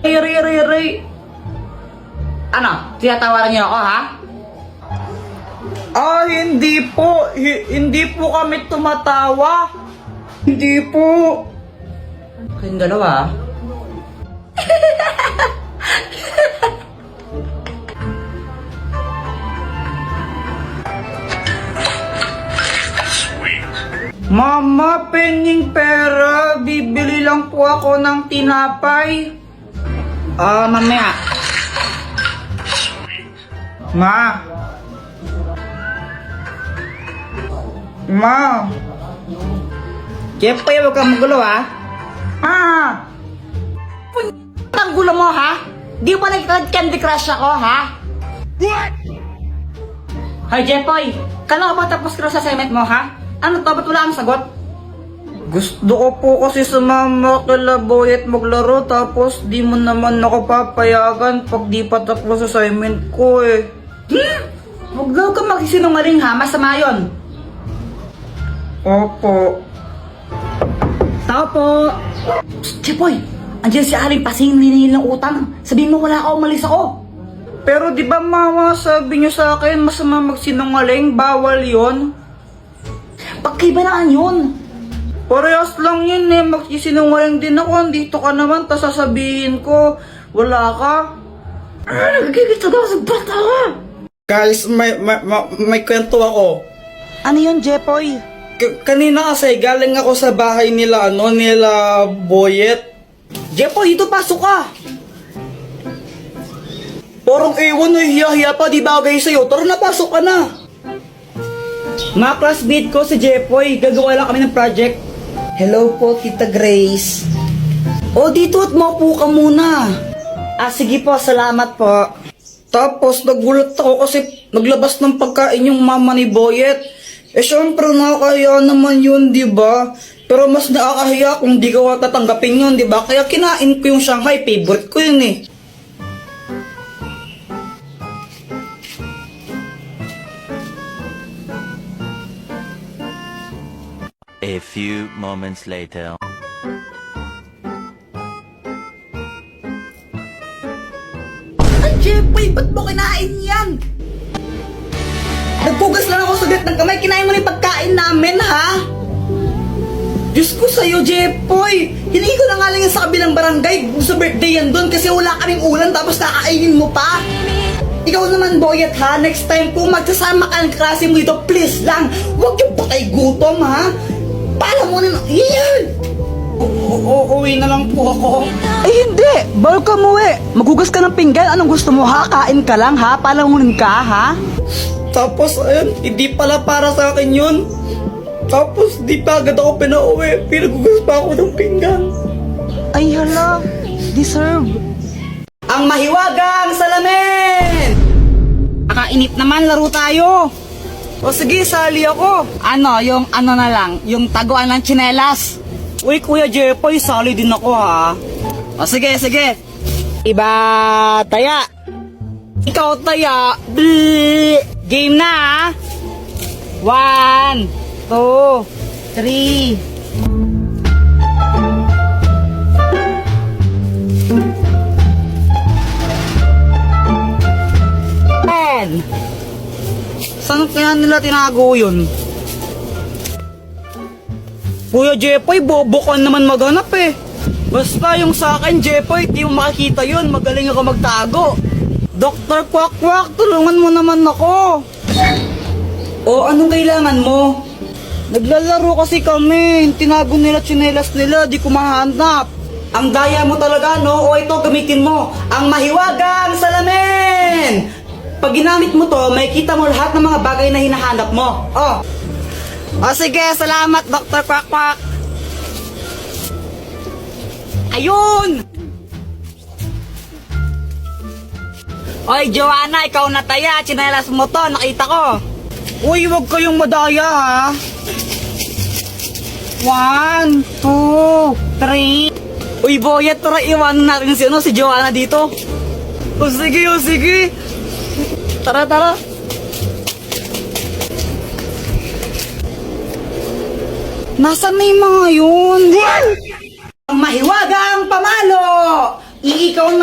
Ray. Ano? Tinatawaran niyo ako, ha? Hindi po. Hindi po kami tumatawa. Hindi po. Kayong dalawa, ha? Mama, penging pera. Bibili lang po ako ng tinapay. Mamaya. Ma. Jepoy, huwag kang magulo, ha? Ang gulo mo, ha? Di ba nag-candy crush ako, ha? What? Hi, Jepoy. Kailan ka ba tapos ka sa assignment mo, ha? Ano to? Ba't wala kang sagot? Gusto ko po kasi sumama kila Boyet maglaro tapos di mo naman ako papayagan pag di pa tapos assignment ko eh. Huwag daw ka magsisinungaling, ha? Masama yun. Opo. Tao po. Jepoy, andyan si Aling Pasing ninihil ng utang. Sabihin mo wala ako, umalis ako. Pero di ba mama sabi niyo sa akin masama magsinungaling, bawal yon? Pagkaibanaan yun. Parehas lang yun eh, magsisinungaling din ako, andito ka naman, tas sasabihin ko, wala ka. Nagigito daw sa bata ka. Guys, may kwento ako. Ano yun, Jepoy? Kanina kasi galing ako sa bahay nila, nila Boyet. Jepoy, dito pasok ka. Parang ewan eh, hiya-hiya pa, di bagay sa'yo. Tara na, pasok ka na. Mga classmate ko si Jepoy, gagawa lang kami ng project. Hello po, Tita Grace. Dito at maupo ka muna. Sige po, salamat po. Tapos nagulat ako kasi naglabas ng pagkain yung mama ni Boyet. Syempre nakakahiya naman yun, di ba? Pero mas nakakahiya kung di ka tatanggapin yun, di ba? Kaya kinain ko yung Shanghai, favorite ko yun eh. A few moments later. Ay, Jepoy, ba't mo kinain yan? Nagpugas lang ako sugat ng kamay, kinain mo na yung pagkain namin, ha? Diyos ko sa'yo, Jepoy! Hiningi ko na nga lang yan sa kabilang barangay, sa birthday yan doon, kasi wala kaming ulan, tapos kakainin mo pa. Ikaw naman, Boyet, ha? Next time, kung magsasama ka ng klase mo dito, please lang, huwag yung patay gutom, ha? Pala mo na, yan! Uwi na lang po ako. Hindi! Bawal ka umuwi! Magugas ka ng pinggan, anong gusto mo, ha? Kain ka lang, ha? Palamunin ka, ha? Tapos ayun, hindi pala para sa akin yun. Tapos di pa agad ako pinauwi. Pinagugas pa ako ng pinggan. Ay, hala. Deserve. Ang mahiwagang salamin! Nakainip naman, laro tayo. O sige, sali ako. Ano, yung ano na lang, yung taguan ng tsinelas. Uy, Kuya Jepoy, sali din ako ha. O sige. Iba taya. Ikaw taya. Game na, ha? 1, 2, 3. Saan kaya nila tinago yun? Kuya Jepoy, bobo ka naman maghanap eh. Basta yung sa akin, Jepoy, di mo makikita yun. Magaling ako magtago. Dr. Quack, tulungan mo naman ako. Anong kailangan mo? Naglalaro kasi kami. Tinago nila tsinelas nila, di ko mahanap. Ang daya mo talaga, no? Ito, gamitin mo. Ang mahiwagang salamin! Pag ginamit mo to, makikita mo lahat ng mga bagay na hinahanap mo. Sige, salamat, Dr. Quack. Ayun! Oy, Joanna, ikaw na taya. Tsinelas mo to, nakita ko. Uy, wag kayong madaya ha. 1, 2, 3. Uy, Boyet, tara iwanan natin si Joanna dito. O sige. Tara. Nasaan na yung mga yun? Ang mahiwagang pamalo! Ikaw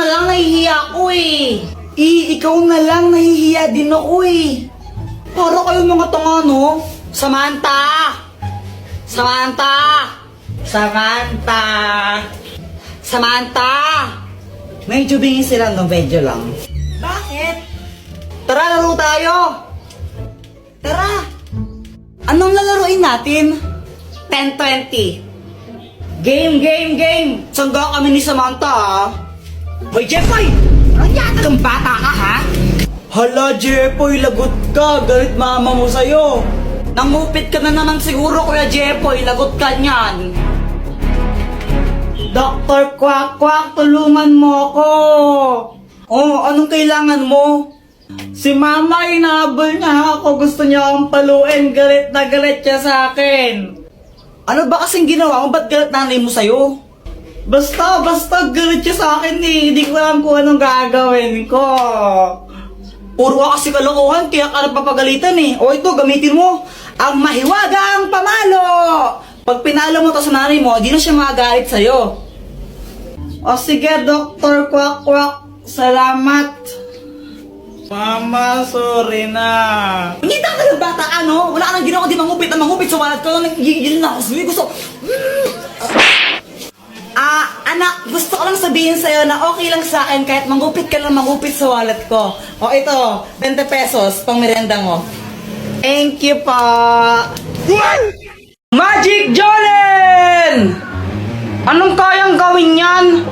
nahihiya din ako eh. Para kayong mga tanga, no? Samantha! Samantha! Samantha! Samantha! Medyo bingin sila, no? Medyo lang. Bakit? Tara, laro tayo! Tara! Anong lalaroin natin? 10-20. Game! Sangga kami ni Samantha, ha? Hoy, Jeffoy! Anong yata kang bata ka, ha? Hala, Jepoy, lagot ka. Galit mama mo sa'yo. Nangupit ka na naman siguro, Kuya Jeffoy. Lagot ka niyan. Dr. Quack, tulungan mo ako. Oh, anong kailangan mo? Si Mama, inahabol niya ako. Gusto niya akong paluin. Galit na galit siya sa akin. Ano ba kasing ginawa mo? Ba't galit nanay mo sa'yo? Basta galit siya sa akin eh. Hindi ko alam kung anong gagawin ko. Puro ka kasi kalokohan, kaya ka napapagalitan eh. O ito, gamitin mo. Ang mahiwagang pamalo! Pag pinalo mo to sa nanay mo, di na siya magagalit sa'yo. O sige, Dr. Quack, salamat. Mama, sorry na. Hindi ka ng bata ka, no? Wala ka nang ginawa, di mangupit sa wallet ko. Nagigil na ako sa'yo. Gusto... Anak, gusto ko lang sabihin sa'yo na okay lang sa akin kahit mangupit ka lang mangupit sa wallet ko. O ito, 20 pesos, pang merienda mo. Thank you pa. Magic Jolene! Anong kayang gawin yan?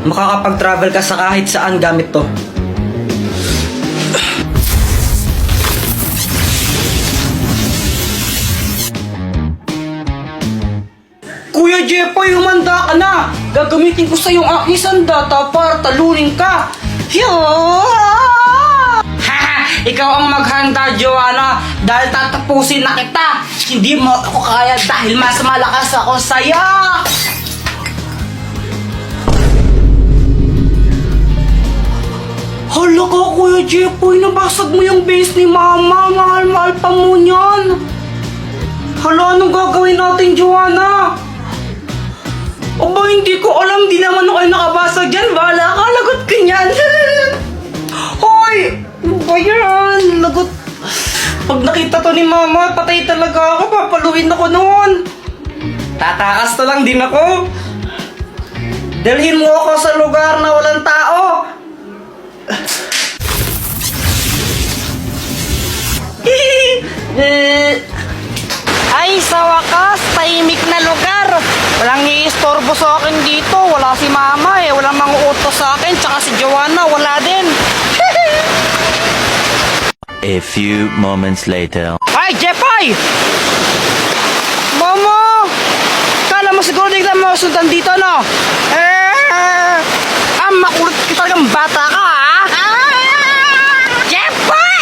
Makakapag-travel ka sa kahit saan gamit to. Kuya Jepoy, humanda ka na! Gagamitin ko sa iyong aking sandata para talunin ka! Haha! Ikaw ang maghanda, Joanna! Dahil tatapusin na kita! Hindi mo ako kaya dahil mas malakas ako sa'yo! Hala ka, Kuya Jepoy! Nabasag mo yung base ni Mama! Mahal-mahal pa mo niyan! Hala, anong gagawin natin, Joanna? Aba, hindi ko alam. Di naman ako nakabasa dyan. Bahala ka. Lagot ka niyan. Hoy! Ano ba yan? Lagot. Pag nakita to ni Mama, patay talaga ako. Papaluin ako noon. Tatakas na lang din ako. Dalhin mo ako sa lugar na walang tao. Ay, sa wakas, tahimik na lugar. Walang iistorbo sa akin dito. Wala si Mama eh. Walang manguutos sa akin. Tsaka si Joanna, wala din. A few moments later. Ay, Jeffoy! Mama! Kala mo siguro di ka masundan dito, no? Makulit ka talagang bata ka, ha? Jeffoy!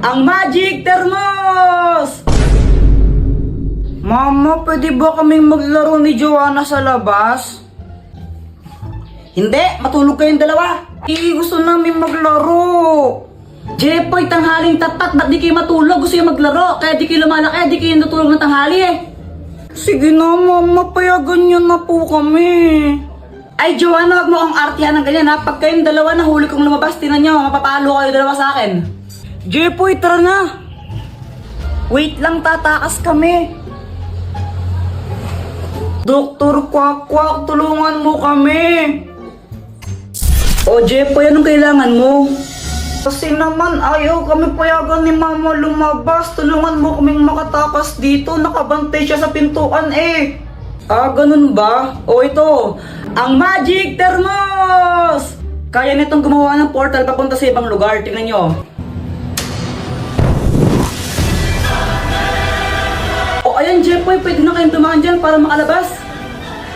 Ang Magic Thermos! Mama, pwede ba kaming maglaro ni Joanna sa labas? Hindi, matulog kayong dalawa. Gusto namin maglaro. Jeffoy, tanghaling tapat. Ba't di kayo matulog? Gusto yung maglaro. Kaya di kayo lumalaki. Di kayo natulog ng tanghali eh. Sige na, Mama, payagan niyo na po kami. Ay, Joanna, huwag mo akong artihan ng ganyan, ha? Pag kayong dalawa nahuli kong lumabas, tinan nyo, mapapalo kayo dalawa sa akin. Jepoy, tara na. Wait lang, tatakas kami. Dr. Quack, tulungan mo kami. O, Jepoy, anong kailangan mo? Kasi naman ayaw kami payagan ni Mama lumabas. Tulungan mo kaming makatakas dito. Nakabantay siya sa pintuan eh. Ah, ganun ba? O ito, ang Magic Thermos! Kaya nitong gumawa ng portal papunta sa ibang lugar. Tingnan nyo. O ayan, Jeffoy, pwede na kayong dumaan dyan para makalabas.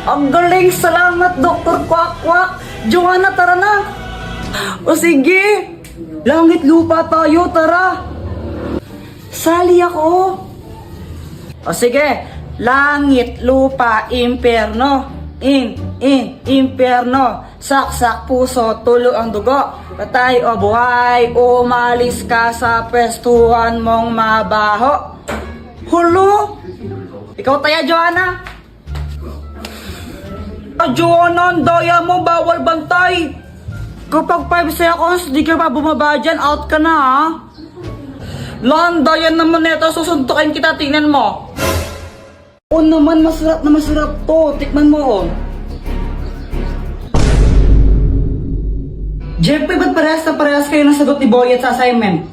Ang galing! Salamat, Dr. Quack. Joanna, tara na. O sige, langit lupa tayo, tara. Sali ako. O sige, langit, lupa, imperno. Imperno. Saksak, puso, tulo ang dugo. Patay o buhay, umalis ka sa pwestuhan mong mabaho. Hulo! Ikaw taya, Joanna. Joanna, ang daya mo, bawal bantay. Kapag 5 seconds, di ka pa bumaba dyan, out ka na ha. Landa, yan naman neto, susuntukin kita, tingnan mo. Oo naman, masarap na masarap to. Tikman mo oh. Jeffrey, ba't parehas kayo ng sagot ni Boyet sa assignment?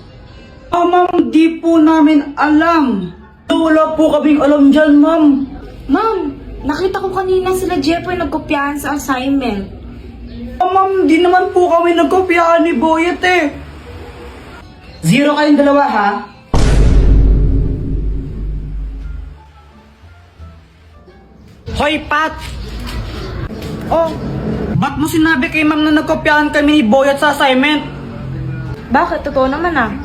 Ma'am, di po namin alam. Wala po kaming alam dyan, ma'am. Ma'am, nakita ko kanina sila Jeffrey nagkopyahan sa assignment. Ma'am, di naman po kami nagkopyahan ni Boyet eh. 0 kayong dalawa ha? Hoy, Pat! Oh, ba't mo sinabi kay ma'am na nagkopyahan kami ni Boyet sa assignment? Bakit? Totoo naman ah.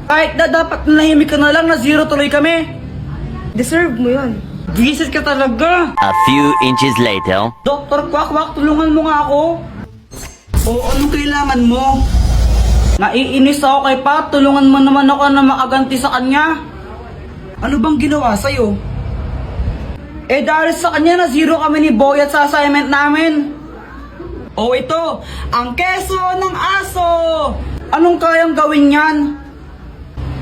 Kahit na dapat nahimik ka na lang na 0 tuloy kami. Deserve mo yun. Visit ka talaga. A few inches later. Dr. Quack, tulungan mo nga ako. O anong kailangan mo? Naiinis ako kay Pat, tulungan mo naman ako na makaganti sa kanya. Ano bang ginawa sa'yo? Eh dahil sa kanya na 0 kami ni Boyet sa assignment namin. O ito, ang keso ng aso. Anong kayang gawin yan?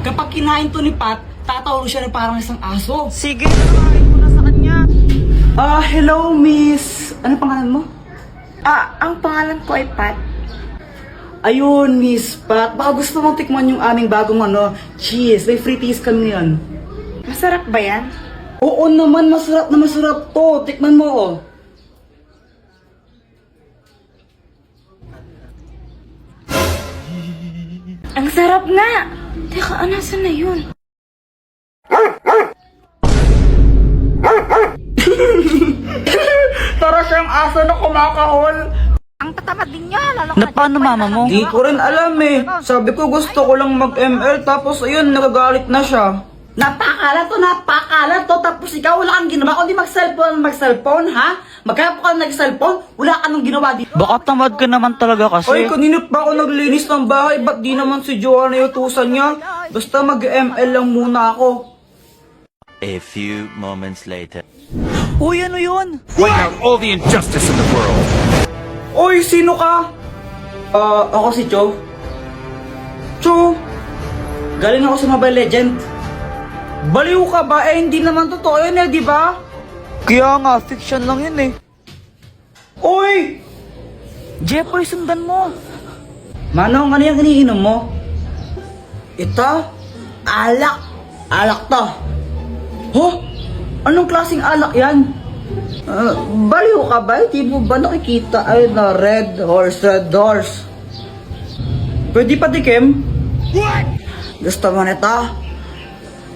Kapag kinain to ni Pat, tatawag siya na parang isang aso. Sige, kinain ko na sa kanya. Hello miss. Ano pangalan mo? Ang pangalan ko ay Pat. Ayun, Miss Pat. Baka gusto mong tikman yung aming bagong cheese. May free cheese kami ngayon. Masarap ba yan? Oo naman, masarap na masarap to. Tikman mo, oh. Ang sarap nga! Teka, nasan na yun? Tara siyang aso na kumakahol. Ang tatamad din niya, lalo Na paano mama mo? Di ko rin alam eh. Sabi ko gusto ko lang mag-ML tapos ayun, nagagalit na siya. Napakalat to. Tapos ikaw wala kang ginawa. Kundi mag-cellphone, ha? Magkaya ka nag-cellphone, wala ka nang ginawa dito. Baka tamad ka naman talaga kasi. Ay, kanina pa ako naglinis ng bahay. Ba't di naman si Joanna yung utusan niya? Basta mag-ML lang muna ako. A few moments later. Uy, ano yun? Point out all the injustice in the world. Uy, sino ka? Ako si Cho. Cho, galing ako sa Mobile Legend. Baliw ka ba? Eh, hindi naman totoo yun eh, di ba? Kaya nga, fiction lang yun eh. Uy! Jeffoy, sundan mo. Manong, ano yung iniinom mo? Ito? Alak. Alak to. Huh? Anong klaseng alak yan? Baliw ka ba? Di mo ba nakikita ay na red horse? Pwede pa tikim? What? Gusto mo nito?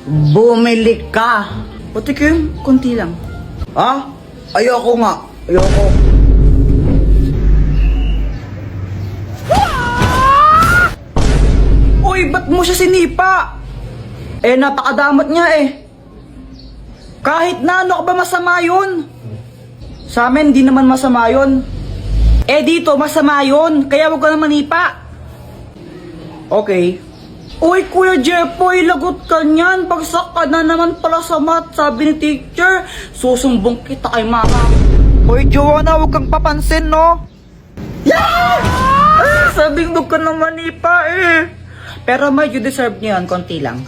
Bumili ka. Patikim? Kunti lang. Ha? Ayoko nga. Ayoko. Uy, ba't mo siya sinipa? Eh, napakadamot niya eh. Kahit na ano ka ba masama yun? Sa amin, di naman masama yun. Eh, dito, masama yun. Kaya wag ka na manipa. Okay. Uy, Kuya Jeffoy, lagot ka niyan. Bagsak ka na naman pala sa math, sabi ni teacher. Susumbong kita kay mama. Hoy, Joanna, huwag kang papansin, no? Yeah! Sabing wag ka na manipa eh. Pero medyo deserve niyo yan, konti lang.